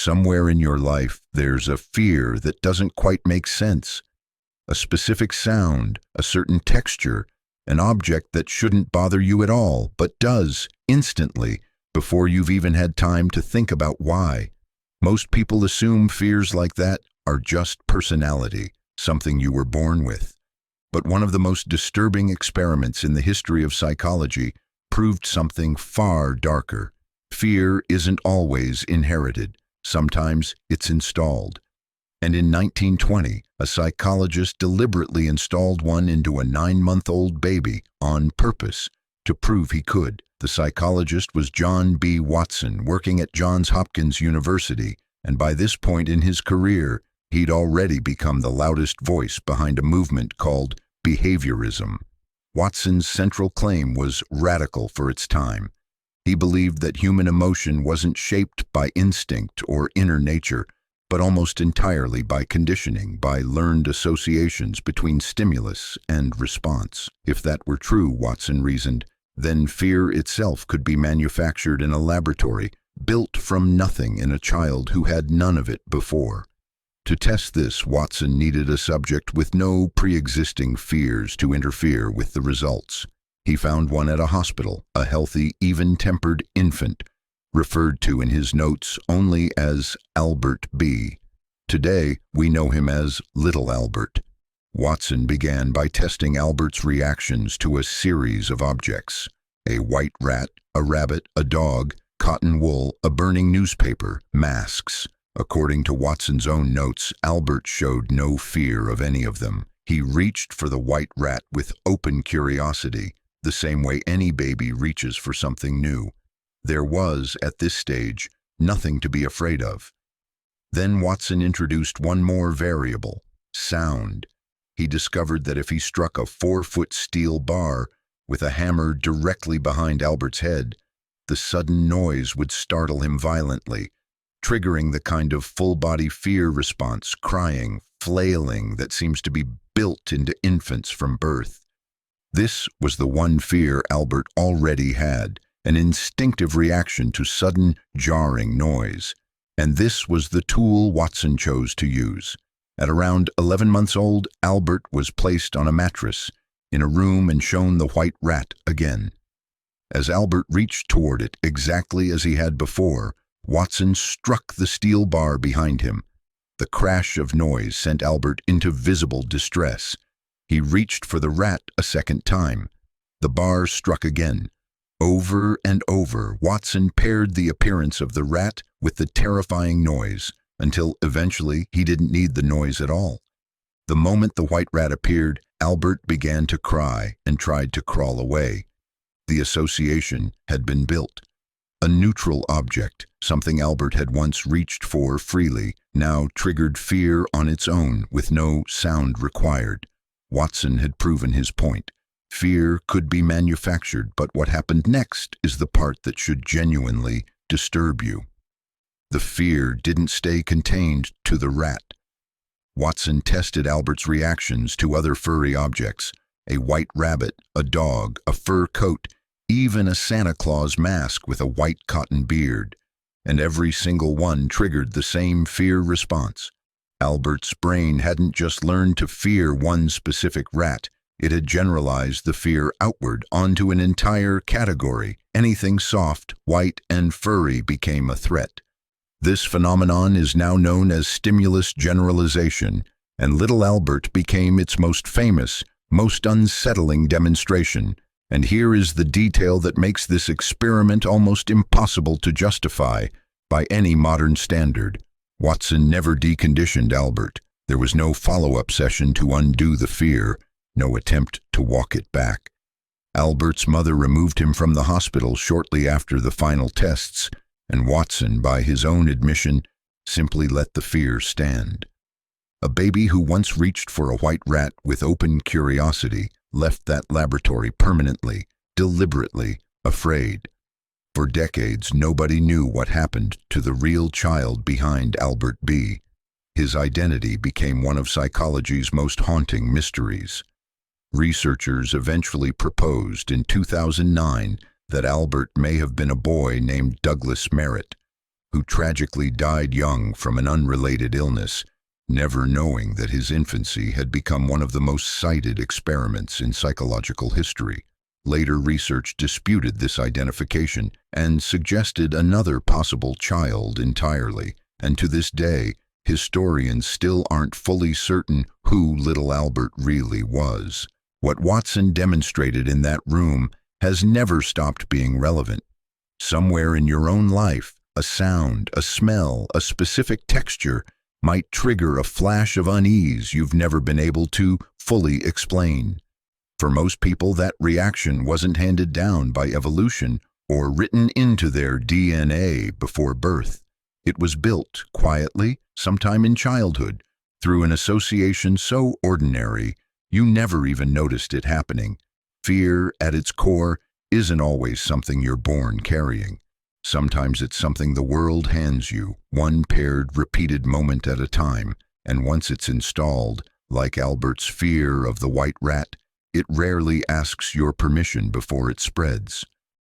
Somewhere in your life, there's a fear that doesn't quite make sense. A specific sound, a certain texture, an object that shouldn't bother you at all, but does, instantly, before you've even had time to think about why. Most people assume fears like that are just personality, something you were born with. But one of the most disturbing experiments in the history of psychology proved something far darker. Fear isn't always inherited. Sometimes it's installed. And in 1920, a psychologist deliberately installed one into a 9-month-old baby on purpose to prove he could. The psychologist was John B. Watson, working at Johns Hopkins University, and by this point in his career, he'd already become the loudest voice behind a movement called behaviorism. Watson's central claim was radical for its time. He believed that human emotion wasn't shaped by instinct or inner nature, but almost entirely by conditioning, by learned associations between stimulus and response. If that were true, Watson reasoned, then fear itself could be manufactured in a laboratory, built from nothing in a child who had none of it before. To test this, Watson needed a subject with no pre-existing fears to interfere with the results. He found one at a hospital, a healthy, even-tempered infant, referred to in his notes only as Albert B. Today, we know him as Little Albert. Watson began by testing Albert's reactions to a series of objects: a white rat, a rabbit, a dog, cotton wool, a burning newspaper, masks. According to Watson's own notes, Albert showed no fear of any of them. He reached for the white rat with open curiosity, the same way any baby reaches for something new. There was, at this stage, nothing to be afraid of. Then Watson introduced one more variable: sound. He discovered that if he struck a 4-foot steel bar with a hammer directly behind Albert's head, the sudden noise would startle him violently, triggering the kind of full-body fear response, crying, flailing, that seems to be built into infants from birth. This was the one fear Albert already had, an instinctive reaction to sudden, jarring noise. And this was the tool Watson chose to use. At around 11 months old, Albert was placed on a mattress in a room and shown the white rat again. As Albert reached toward it exactly as he had before, Watson struck the steel bar behind him. The crash of noise sent Albert into visible distress. He reached for the rat a second time. The bar struck again. Over and over, Watson paired the appearance of the rat with the terrifying noise, until eventually he didn't need the noise at all. The moment the white rat appeared, Albert began to cry and tried to crawl away. The association had been built. A neutral object, something Albert had once reached for freely, now triggered fear on its own with no sound required. Watson had proven his point. Fear could be manufactured, but what happened next is the part that should genuinely disturb you. The fear didn't stay contained to the rat. Watson tested Albert's reactions to other furry objects: a white rabbit, a dog, a fur coat, even a Santa Claus mask with a white cotton beard. And every single one triggered the same fear response. Albert's brain hadn't just learned to fear one specific rat, it had generalized the fear outward onto an entire category. Anything soft, white, and furry became a threat. This phenomenon is now known as stimulus generalization, and Little Albert became its most famous, most unsettling demonstration. And here is the detail that makes this experiment almost impossible to justify by any modern standard. Watson never deconditioned Albert. There was no follow-up session to undo the fear, no attempt to walk it back. Albert's mother removed him from the hospital shortly after the final tests, and Watson, by his own admission, simply let the fear stand. A baby who once reached for a white rat with open curiosity left that laboratory permanently, deliberately afraid. For decades, nobody knew what happened to the real child behind Albert B. His identity became one of psychology's most haunting mysteries. Researchers eventually proposed in 2009 that Albert may have been a boy named Douglas Merritt, who tragically died young from an unrelated illness, never knowing that his infancy had become one of the most cited experiments in psychological history. Later research disputed this identification and suggested another possible child entirely, and to this day, historians still aren't fully certain who little Albert really was. What Watson demonstrated in that room has never stopped being relevant. Somewhere in your own life, a sound, a smell, a specific texture might trigger a flash of unease you've never been able to fully explain. For most people, that reaction wasn't handed down by evolution or written into their DNA before birth. It was built quietly, sometime in childhood, through an association so ordinary you never even noticed it happening. Fear, at its core, isn't always something you're born carrying. Sometimes it's something the world hands you, one paired, repeated moment at a time, and once it's installed, like Albert's fear of the white rat, it rarely asks your permission before it spreads.